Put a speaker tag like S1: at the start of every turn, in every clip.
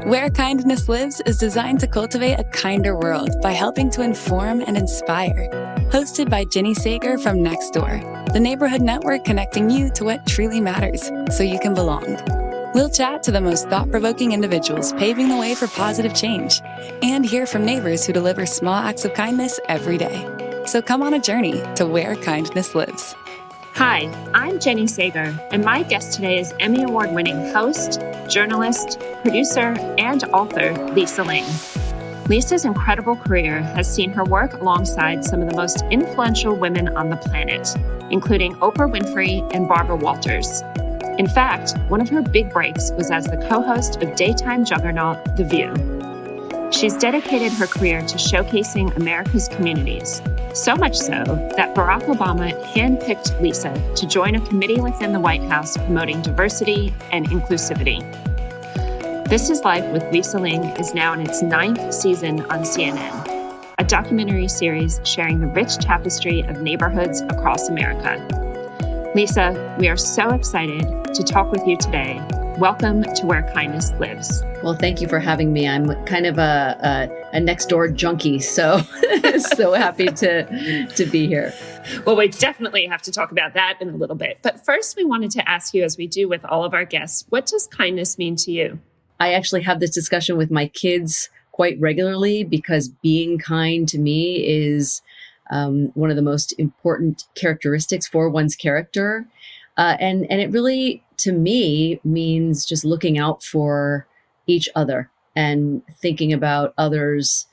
S1: Where Kindness Lives is designed to cultivate a kinder world by helping to inform and inspire. Hosted by Jenny Sager from Next Door, the neighborhood network connecting you to what truly matters so you can belong. We'll chat to the most thought-provoking individuals paving the way for positive change and hear from neighbors who deliver small acts of kindness every day. So come on a journey to where kindness lives.
S2: Hi, I'm Jenny Sager, and my guest today is Emmy Award-winning host, journalist, producer, and author Lisa Ling. Lisa's incredible career has seen her work alongside some of the most influential women on the planet, including Oprah Winfrey and Barbara Walters. In fact, one of her big breaks was as the co-host of daytime juggernaut The View. She's dedicated her career to showcasing America's communities, so much so that Barack Obama handpicked Lisa to join a committee within the White House promoting diversity and inclusivity. This is Life with Lisa Ling is now in its 9th season on CNN, a documentary series sharing the rich tapestry of neighborhoods across America. Lisa, we are so excited to talk with you today. Welcome to Where Kindness Lives.
S3: Well, thank you for having me. I'm kind of a next door junkie, so so happy to be here.
S2: Well, we definitely have to talk about that in a little bit. But first, we wanted to ask you, as we do with all of our guests, what does kindness mean to you?
S3: I actually have this discussion with my kids quite regularly because being kind to me is one of the most important characteristics for one's character. And it really, to me, means just looking out for each other and thinking about others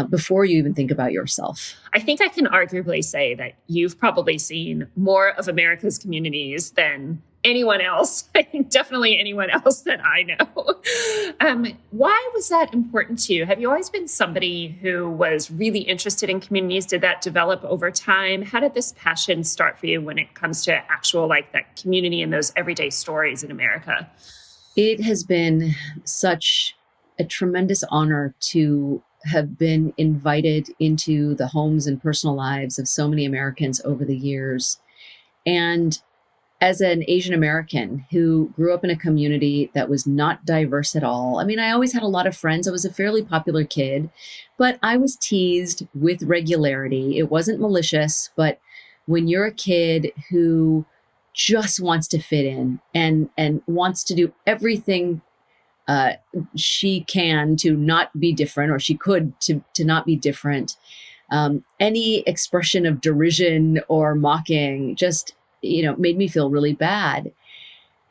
S3: before you even think about yourself.
S2: I think I can arguably say that you've probably seen more of America's communities than anyone else. I think definitely anyone else that I know. Why was that important to you? Have you always been somebody who was really interested in communities? Did that develop over time? How did this passion start for you when it comes to actual, like, that community and those everyday stories in America?
S3: It has been such a tremendous honor to have been invited into the homes and personal lives of so many Americans over the years. And as an Asian American who grew up in a community that was not diverse at all, I mean, I always had a lot of friends. I was a fairly popular kid, but I was teased with regularity. It wasn't malicious, but when you're a kid who just wants to fit in and wants to do everything she can to not be different, or she could to not be different, any expression of derision or mocking just made me feel really bad.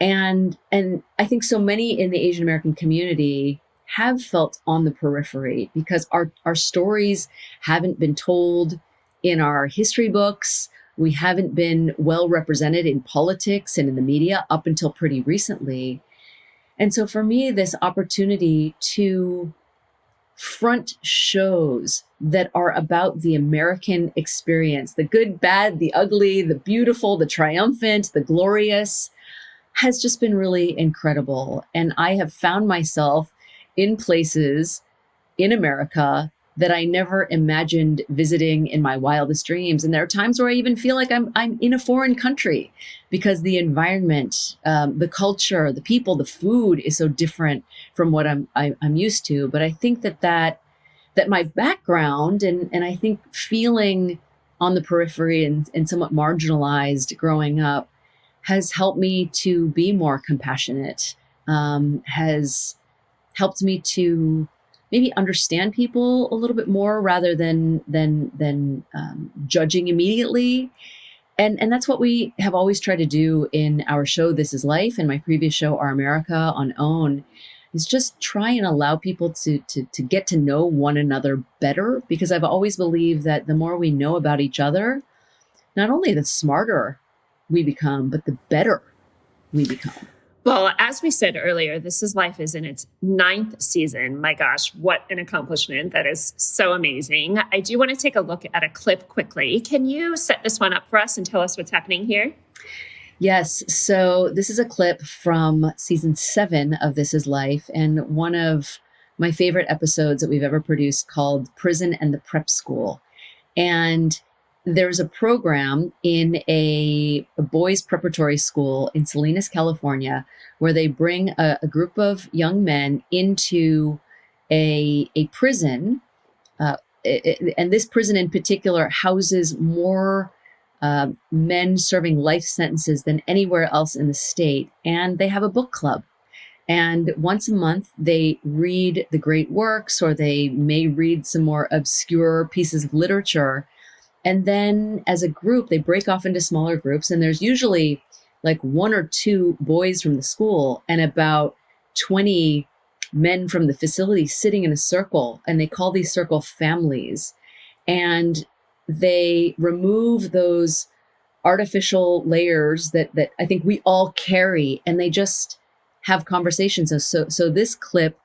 S3: And I think so many in the Asian American community have felt on the periphery because our stories haven't been told in our history books. We haven't been well represented in politics and in the media up until pretty recently. And so for me, this opportunity to front shows that are about the American experience, the good, bad, the ugly, the beautiful, the triumphant, the glorious, has just been really incredible. And I have found myself in places in America that I never imagined visiting in my wildest dreams. And there are times where I even feel like I'm in a foreign country because the environment, the culture, the people, the food is so different from what I'm used to. But I think that my background and I think feeling on the periphery and somewhat marginalized growing up has helped me to be more compassionate, has helped me to maybe understand people a little bit more rather than judging immediately. And that's what we have always tried to do in our show, This Is Life, and my previous show, Our America on OWN, is just try and allow people to get to know one another better, because I've always believed that the more we know about each other, not only the smarter we become, but the better we become.
S2: Well, as we said earlier, This Is Life is in its 9th season. My gosh, what an accomplishment. That is so amazing. I do want to take a look at a clip quickly. Can you set this one up for us and tell us what's happening here?
S3: Yes. So this is a clip from season 7 of This Is Life, and one of my favorite episodes that we've ever produced, called Prison and the Prep School. And there's a program in a boys' preparatory school in Salinas, California, where they bring a group of young men into a prison. And this prison in particular houses more men serving life sentences than anywhere else in the state. And they have a book club. And once a month, they read the great works, or they may read some more obscure pieces of literature. And then as a group, they break off into smaller groups. And there's usually like 1 or 2 boys from the school and about 20 men from the facility sitting in a circle. And they call these circle families. And they remove those artificial layers that I think we all carry, and they just have conversations. So this clip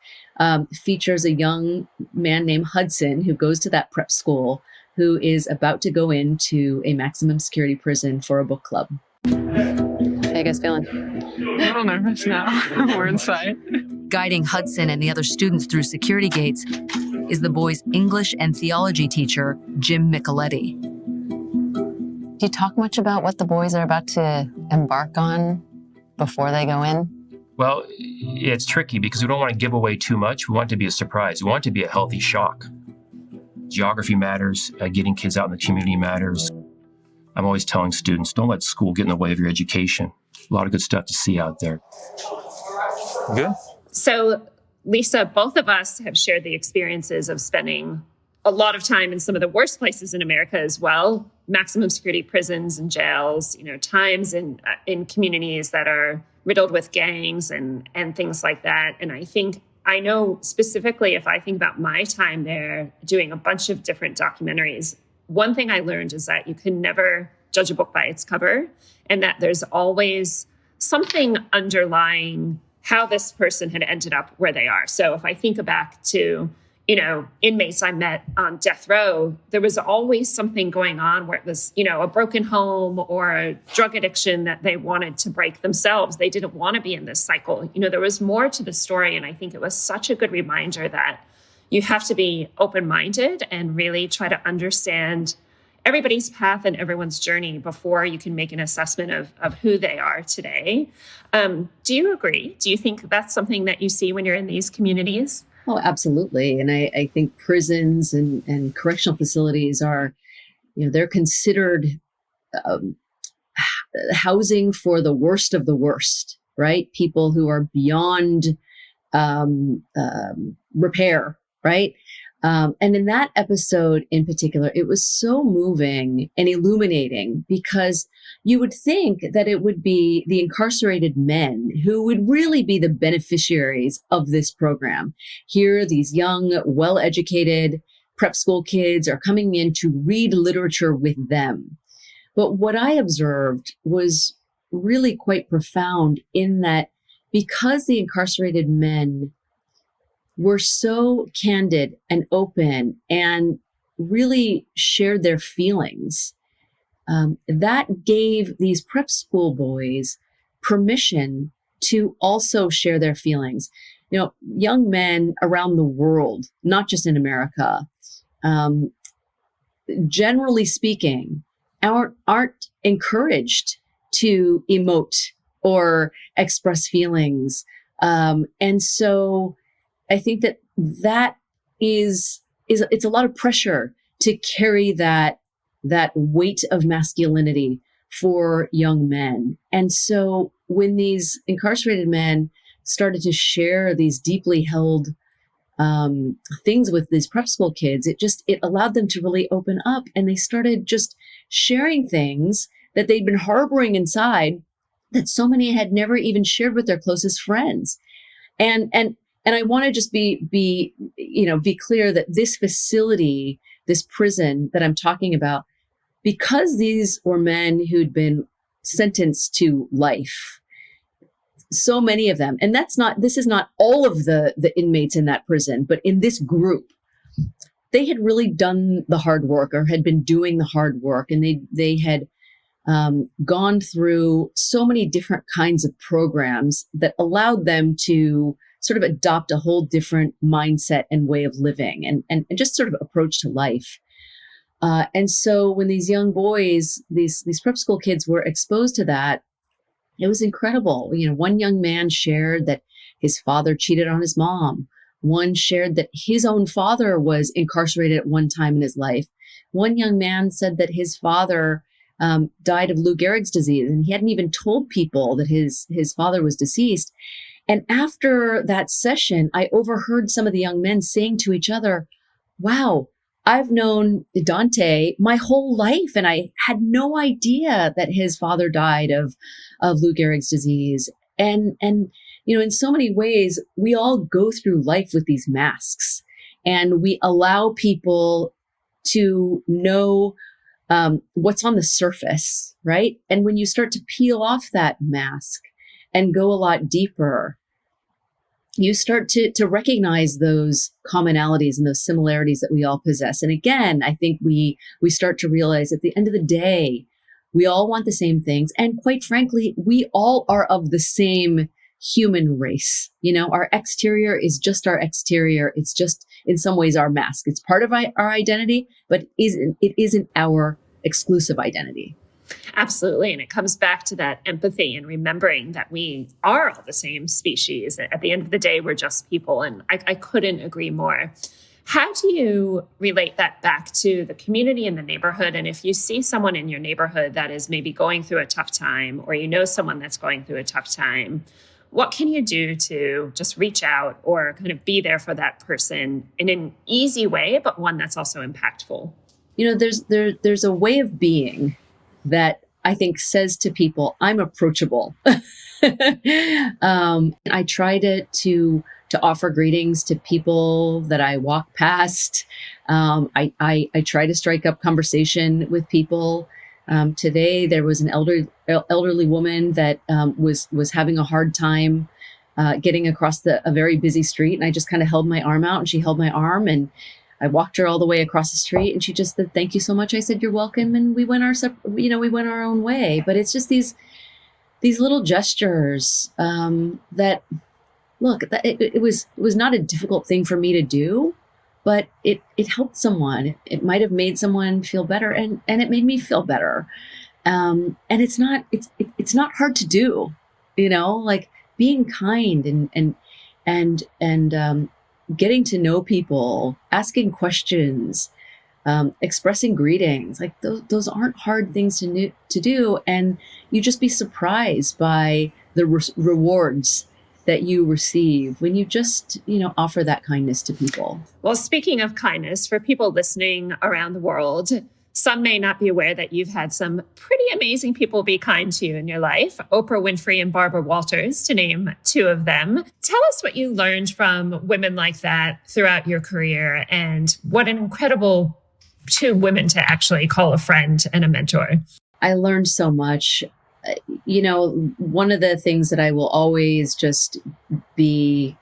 S3: features a young man named Hudson who goes to that prep school, who is about to go into a maximum security prison for a book club. How you guys feeling?
S4: A little nervous now. We're inside.
S5: Guiding Hudson and the other students through security gates is the boys' English and theology teacher, Jim Micheletti.
S6: Do you talk much about what the boys are about to embark on before they go in?
S7: Well, it's tricky because we don't want to give away too much. We want it to be a surprise. We want it to be a healthy shock. Geography matters. Getting kids out in the community matters. I'm always telling students, don't let school get in the way of your education. A lot of good stuff to see out there. Good?
S2: So, Lisa, both of us have shared the experiences of spending a lot of time in some of the worst places in America as well. Maximum security prisons and jails, times in communities that are riddled with gangs and things like that. And I know specifically, if I think about my time there doing a bunch of different documentaries, one thing I learned is that you can never judge a book by its cover, and that there's always something underlying how this person had ended up where they are. So if I think back to inmates I met on death row, there was always something going on where it was, a broken home or a drug addiction that they wanted to break themselves. They didn't want to be in this cycle. There was more to the story. And I think it was such a good reminder that you have to be open-minded and really try to understand everybody's path and everyone's journey before you can make an assessment of who they are today. Do you agree? Do you think that's something that you see when you're in these communities?
S3: Oh, absolutely. And I think prisons and correctional facilities are, they're considered housing for the worst of the worst, right? People who are beyond repair, right? And in that episode in particular, it was so moving and illuminating because you would think that it would be the incarcerated men who would really be the beneficiaries of this program. Here, these young, well-educated prep school kids are coming in to read literature with them. But what I observed was really quite profound in that because the incarcerated men were so candid and open and really shared their feelings, that gave these prep school boys permission to also share their feelings. Young men around the world, not just in America, generally speaking, aren't encouraged to emote or express feelings. And so I think that is it's a lot of pressure to carry that weight of masculinity for young men. And so when these incarcerated men started to share these deeply held things with these prep school kids, it allowed them to really open up, and they started just sharing things that they'd been harboring inside that so many had never even shared with their closest friends. And I want to just be clear that this facility, this prison that I'm talking about, because these were men who'd been sentenced to life, so many of them, and this is not all of the inmates in that prison, but in this group, they had really done the hard work or had been doing the hard work, and they had gone through so many different kinds of programs that allowed them to sort of adopt a whole different mindset and way of living and just sort of approach to life. And so when these young boys, these prep school kids were exposed to that, it was incredible. One young man shared that his father cheated on his mom. One shared that his own father was incarcerated at one time in his life. One young man said that his father died of Lou Gehrig's disease, and he hadn't even told people that his father was deceased. And after that session, I overheard some of the young men saying to each other, wow, I've known Dante my whole life, and I had no idea that his father died of Lou Gehrig's disease. And in so many ways, we all go through life with these masks, and we allow people to know what's on the surface, right? And when you start to peel off that mask and go a lot deeper, you start to recognize those commonalities and those similarities that we all possess. And again, I think we start to realize at the end of the day, we all want the same things. And quite frankly, we all are of the same human race. Our exterior is just our exterior. It's just in some ways our mask. It's part of our identity, but it isn't our exclusive identity.
S2: Absolutely. And it comes back to that empathy and remembering that we are all the same species. At the end of the day, we're just people. And I couldn't agree more. How do you relate that back to the community and the neighborhood? And if you see someone in your neighborhood that is maybe going through a tough time, or someone that's going through a tough time, what can you do to just reach out or kind of be there for that person in an easy way, but one that's also impactful?
S3: There's a way of being that I think says to people, I'm approachable. I try to offer greetings to people that I walk past. I try to strike up conversation with people. Today, there was an elderly woman that was having a hard time getting across a very busy street. And I just kind of held my arm out, and she held my arm, and I walked her all the way across the street, and she just said, "Thank you so much." I said, "You're welcome." And we went we went our own way. But it's just these little gestures that, look, it was not a difficult thing for me to do, but it helped someone. It might have made someone feel better, and it made me feel better. And it's not hard to do, like being kind and getting to know people, asking questions, expressing greetings. Like those aren't hard things to do. And you just be surprised by the rewards that you receive when you just, offer that kindness to people.
S2: Well, speaking of kindness, for people listening around the world, some may not be aware that you've had some pretty amazing people be kind to you in your life. Oprah Winfrey and Barbara Walters, to name two of them. Tell us what you learned from women like that throughout your career, and what an incredible two women to actually call a friend and a mentor.
S3: I learned so much. One of the things that I will always just be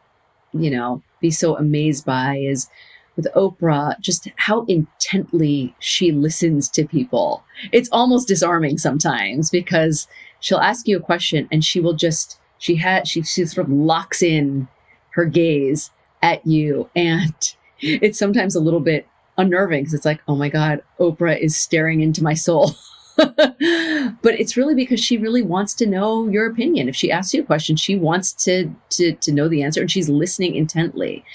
S3: so amazed by is with Oprah, just how intently she listens to people. It's almost disarming sometimes, because she'll ask you a question and she will she sort of locks in her gaze at you. And it's sometimes a little bit unnerving, because it's like, oh my God, Oprah is staring into my soul. But it's really because she really wants to know your opinion. If she asks you a question, she wants to know the answer, and she's listening intently.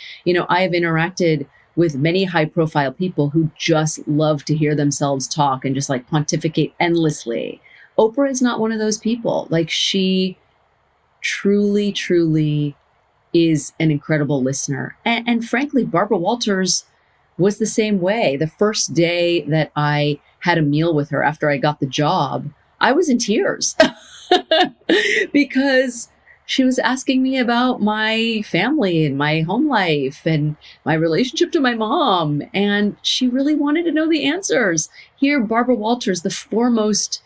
S3: I have interacted with many high profile people who just love to hear themselves talk and just like pontificate endlessly. Oprah is not one of those people. Like, she truly, truly is an incredible listener. And frankly, Barbara Walters was the same way. The first day that I had a meal with her after I got the job, I was in tears because she was asking me about my family and my home life and my relationship to my mom. And she really wanted to know the answers. Here, Barbara Walters, the foremost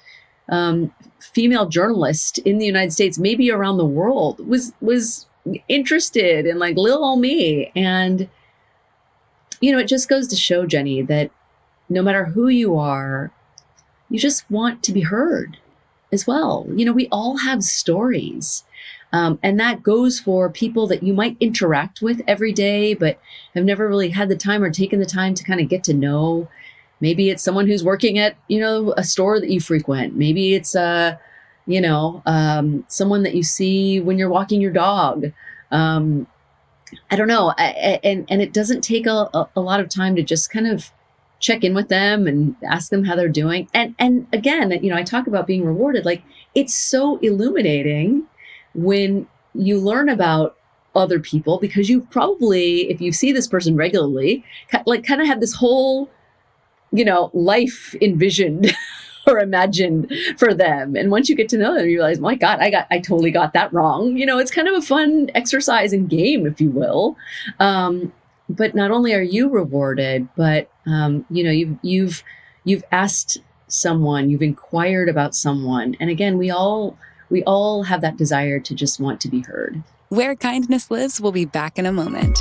S3: female journalist in the United States, maybe around the world, was interested in like little old me. And, it just goes to show, Jenny, that no matter who you are, you just want to be heard as well. We all have stories. And that goes for people that you might interact with every day, but have never really had the time or taken the time to kind of get to know. Maybe it's someone who's working at, a store that you frequent. Maybe it's, someone that you see when you're walking your dog. I don't know. And it doesn't take a lot of time to just kind of check in with them and ask them how they're doing. And again, I talk about being rewarded. Like, it's so illuminating when you learn about other people, because you probably, if you see this person regularly, kind of have this whole, life envisioned or imagined for them. And once you get to know them, you realize, my God, I totally got that wrong. It's kind of a fun exercise and game, if you will. But not only are you rewarded, but you've asked someone, you've inquired about someone, and again, we all have that desire to just want to be heard.
S1: Where Kindness Lives will be back in a moment.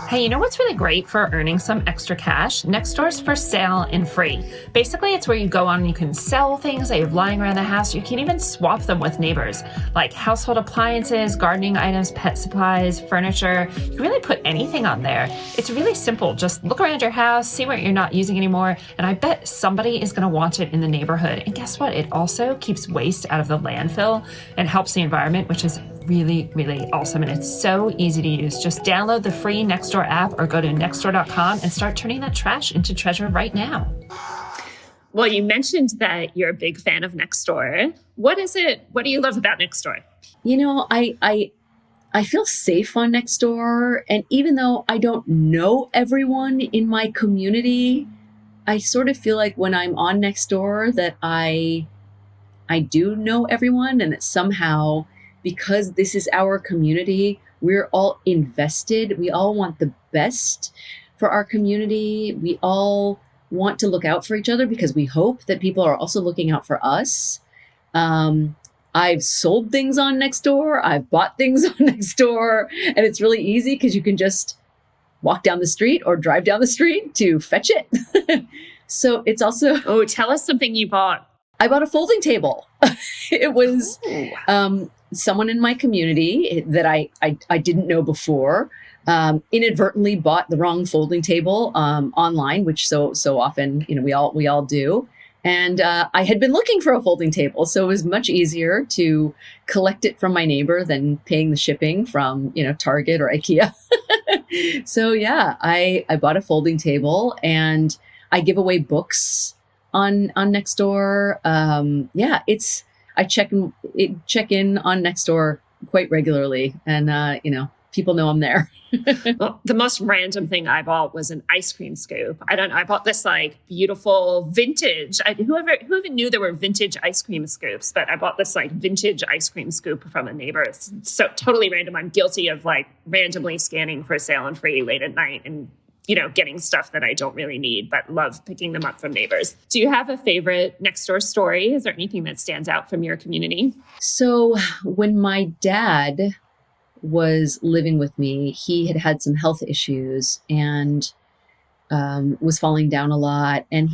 S2: Hey, you know what's really great for earning some extra cash? Nextdoor's for sale and free. Basically, it's where you go on and you can sell things that you have lying around the house. You can even swap them with neighbors, like household appliances, gardening items, pet supplies, furniture. You can really put anything on there. It's really simple. Just look around your house, see what you're not using anymore, and I bet somebody is going to want it in the neighborhood. And guess what? It also keeps waste out of the landfill and helps the environment, which is really, really awesome. And it's so easy to use. Just download the free Nextdoor app or go to nextdoor.com and start turning that trash into treasure right now. Well, you mentioned that you're a big fan of Nextdoor. What do you love about Nextdoor?
S3: I feel safe on Nextdoor. And even though I don't know everyone in my community, I sort of feel like when I'm on Nextdoor that I do know everyone, and that somehow, because this is our community, we're all invested. We all want the best for our community. We all want to look out for each other because we hope that people are also looking out for us. I've sold things on Nextdoor. I've bought things on Nextdoor. And it's really easy because you can just walk down the street or drive down the street to fetch it. So it's also...
S2: Oh, tell us something you bought.
S3: I bought a folding table. It was... someone in my community that I didn't know before inadvertently bought the wrong folding table online, which so often we all do. And I had been looking for a folding table, so it was much easier to collect it from my neighbor than paying the shipping from Target or IKEA. So yeah, I bought a folding table, and I give away books on Nextdoor. I check in on Nextdoor quite regularly, and people know I'm there.
S2: Well, the most random thing I bought was an ice cream scoop. I don't know. I bought this beautiful vintage. Whoever knew there were vintage ice cream scoops, but I bought this vintage ice cream scoop from a neighbor. It's so totally random. I'm guilty of randomly scanning for sale and free late at night and getting stuff that I don't really need, but love picking them up from neighbors. Do you have a favorite Nextdoor story? Is there anything that stands out from your community?
S3: So when my dad was living with me, he had some health issues and was falling down a lot. And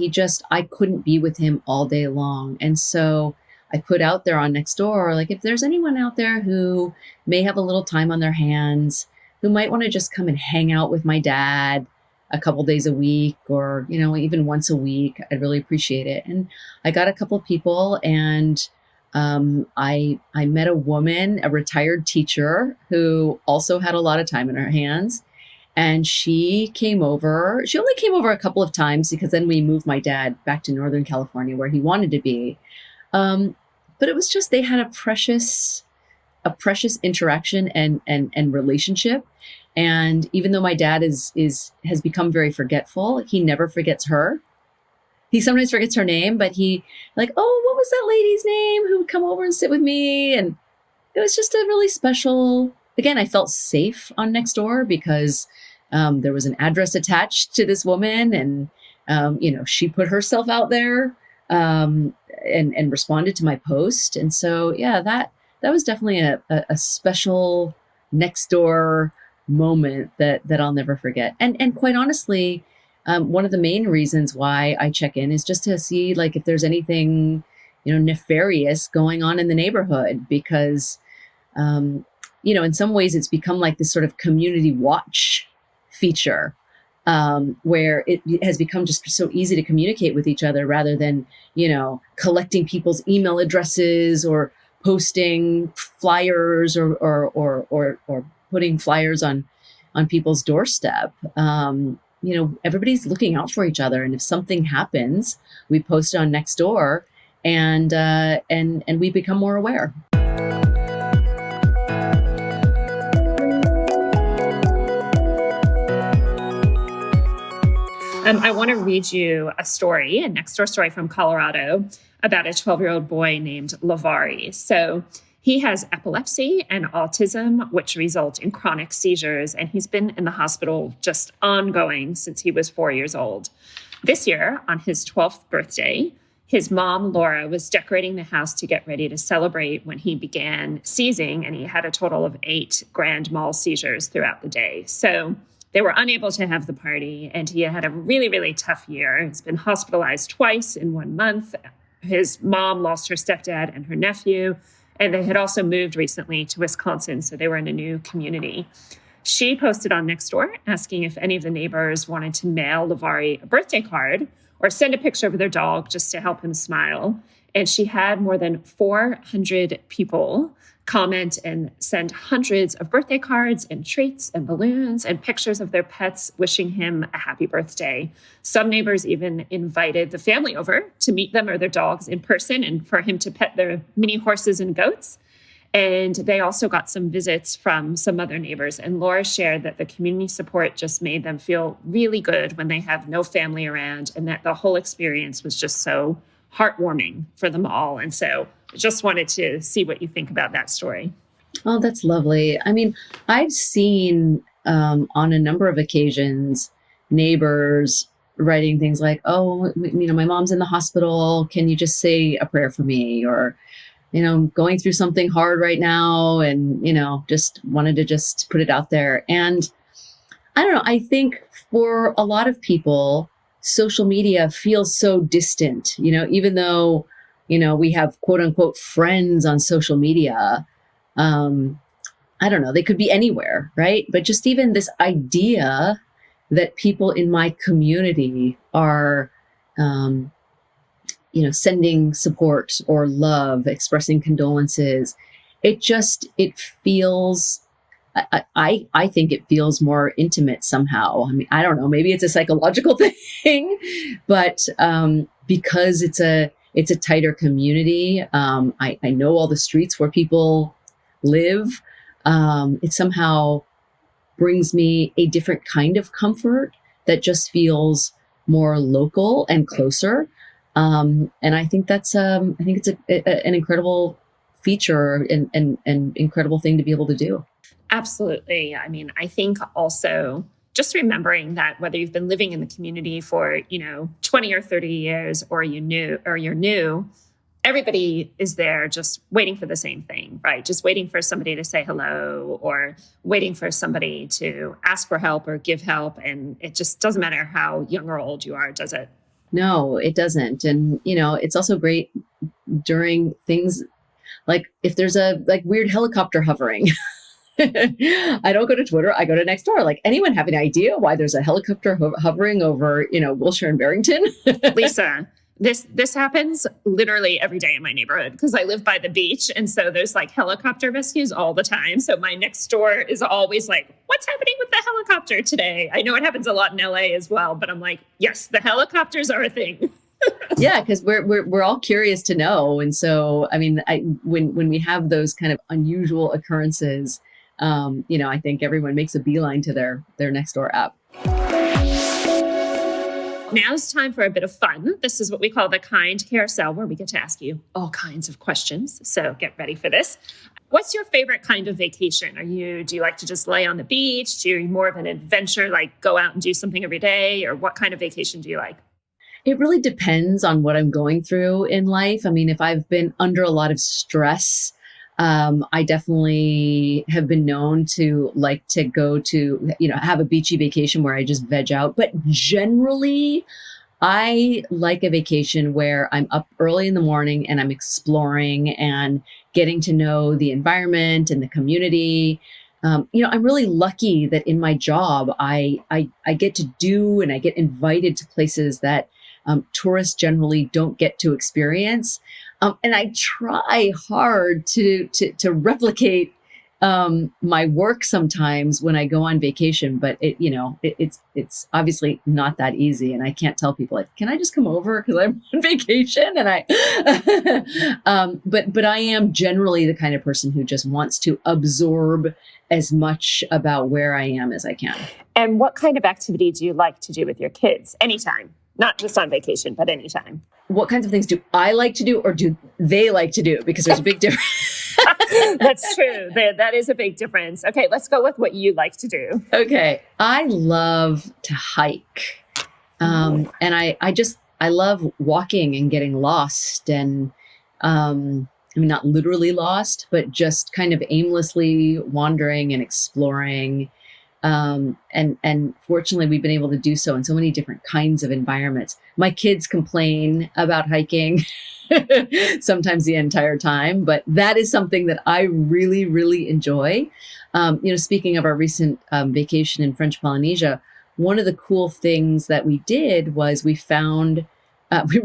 S3: I couldn't be with him all day long. And so I put out there on Nextdoor, if there's anyone out there who may have a little time on their hands, who might want to just come and hang out with my dad a couple days a week, or, even once a week, I'd really appreciate it. And I got a couple people, and I met a woman, a retired teacher, who also had a lot of time in her hands. And she came over. She only came over a couple of times because then we moved my dad back to Northern California where he wanted to be. But it was just, they had a precious interaction and relationship. And even though my dad has become very forgetful, he never forgets her. He sometimes forgets her name, but he oh, what was that lady's name who would come over and sit with me? And it was just a really special, again, I felt safe on Nextdoor because there was an address attached to this woman, and, she put herself out there and responded to my post. And so, yeah, that was definitely a special Nextdoor moment that I'll never forget. And quite honestly, one of the main reasons why I check in is just to see if there's anything, nefarious going on in the neighborhood, because, in some ways it's become this sort of community watch feature. where it has become just so easy to communicate with each other rather than, collecting people's email addresses or posting flyers or putting flyers on people's doorstep. Everybody's looking out for each other. And if something happens, we post it on Nextdoor and we become more aware.
S2: I want to read you a story, a Nextdoor story from Colorado about a 12-year-old boy named Lavari. So he has epilepsy and autism, which result in chronic seizures, and he's been in the hospital just ongoing since he was 4 years old. This year, on his 12th birthday, his mom, Laura, was decorating the house to get ready to celebrate when he began seizing, and he had a total of 8 grand mal seizures throughout the day. So they were unable to have the party, and he had a really, really tough year. He's been hospitalized twice in 1 month. His mom lost her stepdad and her nephew, and they had also moved recently to Wisconsin, so they were in a new community. She posted on Nextdoor asking if any of the neighbors wanted to mail Lavari a birthday card or send a picture of their dog just to help him smile. And she had more than 400 people comment and send hundreds of birthday cards and treats and balloons and pictures of their pets wishing him a happy birthday. Some neighbors even invited the family over to meet them or their dogs in person and for him to pet their mini horses and goats. And they also got some visits from some other neighbors. And Laura shared that the community support just made them feel really good when they have no family around, and that the whole experience was just so heartwarming for them all. And so I just wanted to see what you think about that story.
S3: Oh, that's lovely. I mean, I've seen on a number of occasions neighbors writing things like, "Oh, my mom's in the hospital. Can you just say a prayer for me?" Or, going through something hard right now, and, just wanted to just put it out there. And I don't know, I think for a lot of people, social media feels so distant, even though, we have quote unquote friends on social media. I don't know, they could be anywhere, right? But just even this idea that people in my community are, sending support or love, expressing condolences. It feels, I think it feels more intimate somehow. I mean, I don't know, maybe it's a psychological thing, but because it's a tighter community, I know all the streets where people live. It somehow brings me a different kind of comfort that just feels more local and closer. And I think it's an incredible feature and incredible thing to be able to do. Absolutely.
S2: I mean, I think also just remembering that whether you've been living in the community for, 20 or 30 years, or you're new, everybody is there just waiting for the same thing, right? Just waiting for somebody to say hello or waiting for somebody to ask for help or give help. And it just doesn't matter how young or old you are, does it?
S3: No, it doesn't. And, it's also great during things like if there's a weird helicopter hovering. I don't go to Twitter. I go to Nextdoor. Like, anyone have any idea why there's a helicopter hovering over, Wilshire and Barrington?
S2: Lisa, this happens literally every day in my neighborhood because I live by the beach. And so there's helicopter rescues all the time. So my next door is always like, what's happening with the helicopter today? I know it happens a lot in LA as well, but I'm like, yes, the helicopters are a thing.
S3: Yeah, because we're all curious to know. And so, I mean, when we have those kind of unusual occurrences, I think everyone makes a beeline to their Nextdoor app.
S2: Now it's time for a bit of fun. This is what we call the Kind Carousel, where we get to ask you all kinds of questions. So get ready for this. What's your favorite kind of vacation? Do you like to just lay on the beach? Do you more of an adventure, like go out and do something every day? Or what kind of vacation do you like?
S3: It really depends on what I'm going through in life. I mean, if I've been under a lot of stress, I definitely have been known to like to go to, have a beachy vacation where I just veg out. But generally, I like a vacation where I'm up early in the morning and I'm exploring and getting to know the environment and the community. I'm really lucky that in my job, I get to do and I get invited to places that tourists generally don't get to experience. And I try hard to replicate my work sometimes when I go on vacation, but it's obviously not that easy. And I can't tell people like, can I just come over because I'm on vacation? And but I am generally the kind of person who just wants to absorb as much about where I am as I can.
S2: And what kind of activity do you like to do with your kids? Anytime, not just on vacation, but anytime.
S3: What kinds of things do I like to do or do they like to do? Because there's a big difference.
S2: That's true. That is a big difference. Okay, let's go with what you like to do.
S3: Okay. I love to hike. And I love walking and getting lost and, not literally lost, but just kind of aimlessly wandering and exploring. And fortunately, we've been able to do so in so many different kinds of environments. My kids complain about hiking sometimes the entire time, but that is something that I really, really enjoy. Speaking of our recent vacation in French Polynesia, one of the cool things that we did was we found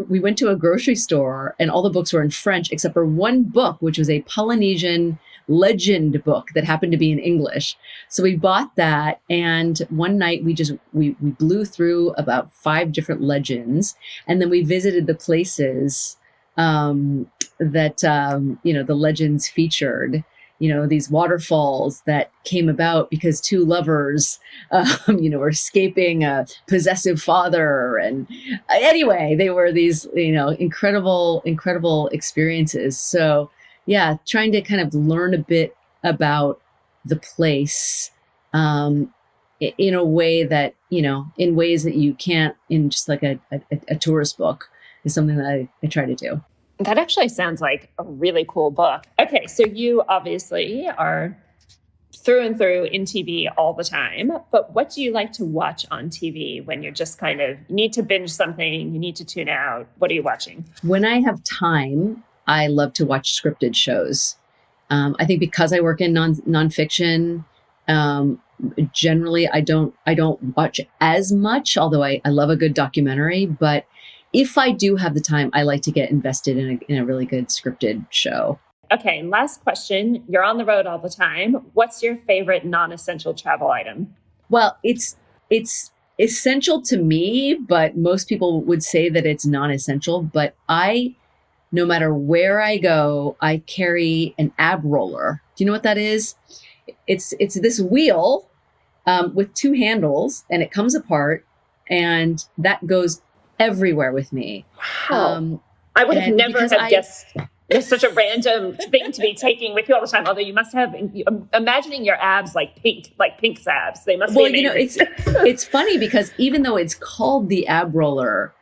S3: we went to a grocery store and all the books were in French except for one book, which was a Polynesian legend book that happened to be in English. So we bought that. And one night we blew through about 5 different legends. And then we visited the places that the legends featured. These waterfalls that came about because 2 lovers, were escaping a possessive father. And anyway, they were these, incredible experiences. So yeah, trying to kind of learn a bit about the place in a way that, in ways that you can't in just like a tourist book is something that I try to do.
S2: That actually sounds like a really cool book. Okay, so you obviously are through and through in TV all the time, but what do you like to watch on TV when you're just kind of need to binge something, you need to tune out? What are you watching?
S3: When I have time, I love to watch scripted shows. I think because I work in nonfiction, generally I don't watch as much, although I love a good documentary, but if I do have the time, I like to get invested in a really good scripted show.
S2: Okay, and last question. You're on the road all the time. What's your favorite non-essential travel item?
S3: Well, it's essential to me, but most people would say that it's non-essential. But no matter where I go, I carry an ab roller. Do you know what that is? It's this wheel with 2 handles, and it comes apart, and that goes everywhere with me.
S2: Wow. I would have never have guessed it's such a random thing to be taking with you all the time. Although you must have, imagining your abs like pink abs. They must be amazing.
S3: It's funny because even though it's called the ab roller,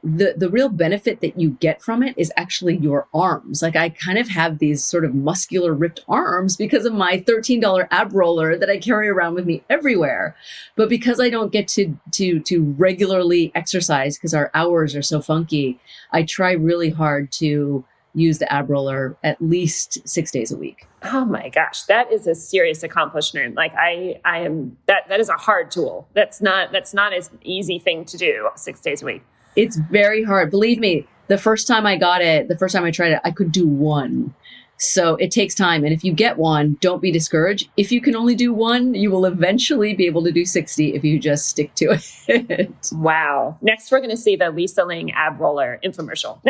S3: the real benefit that you get from it is actually your arms. Like I kind of have these sort of muscular ripped arms because of my $13 ab roller that I carry around with me everywhere. But because I don't get to regularly exercise because our hours are so funky, I try really hard to use the ab roller at least 6 days a week.
S2: Oh my gosh, that is a serious accomplishment. Like I am that is a hard tool. That's not an easy thing to do 6 days a week.
S3: It's very hard. Believe me, the first time I tried it, I could do 1. So it takes time. And if you get 1, don't be discouraged. If you can only do 1, you will eventually be able to do 60 if you just stick to it.
S2: Wow. Next, we're going to see the Lisa Ling ab roller infomercial.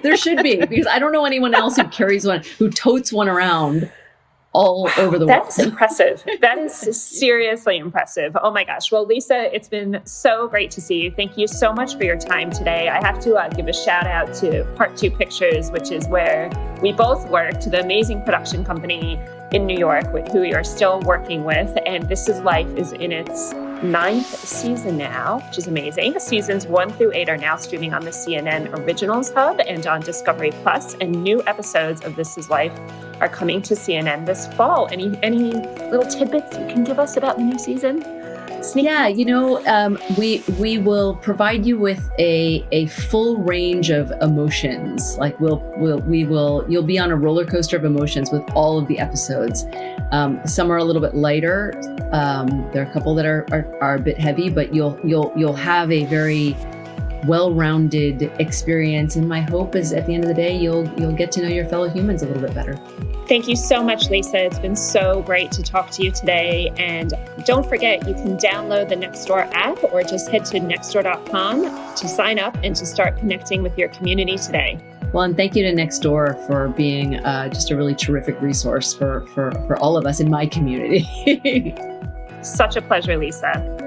S3: There should be, because I don't know anyone else who carries one, who totes one around all over the world.
S2: That's impressive. That is seriously impressive. Oh my gosh. Well, Lisa, it's been so great to see you. Thank you so much for your time today. I have to give a shout out to Part 2 Pictures, which is where we both worked, the amazing production company in New York, who we are still working with. And This Is Life is in its 9th season now, which is amazing. Seasons 1 through 8 are now streaming on the CNN Originals Hub and on Discovery Plus, and new episodes of This Is Life are coming to CNN this fall. Any little tidbits you can give us about the new season?
S3: Yeah, we will provide you with a full range of emotions. Like you'll be on a roller coaster of emotions with all of the episodes. Some are a little bit lighter. There are a couple that are a bit heavy, but you'll have a very well-rounded experience. And my hope is at the end of the day, you'll get to know your fellow humans a little bit better.
S2: Thank you so much, Lisa. It's been so great to talk to you today. And don't forget, you can download the Nextdoor app or just head to nextdoor.com to sign up and to start connecting with your community today.
S3: Well, and thank you to Nextdoor for being just a really terrific resource for all of us in my community.
S2: Such a pleasure, Lisa.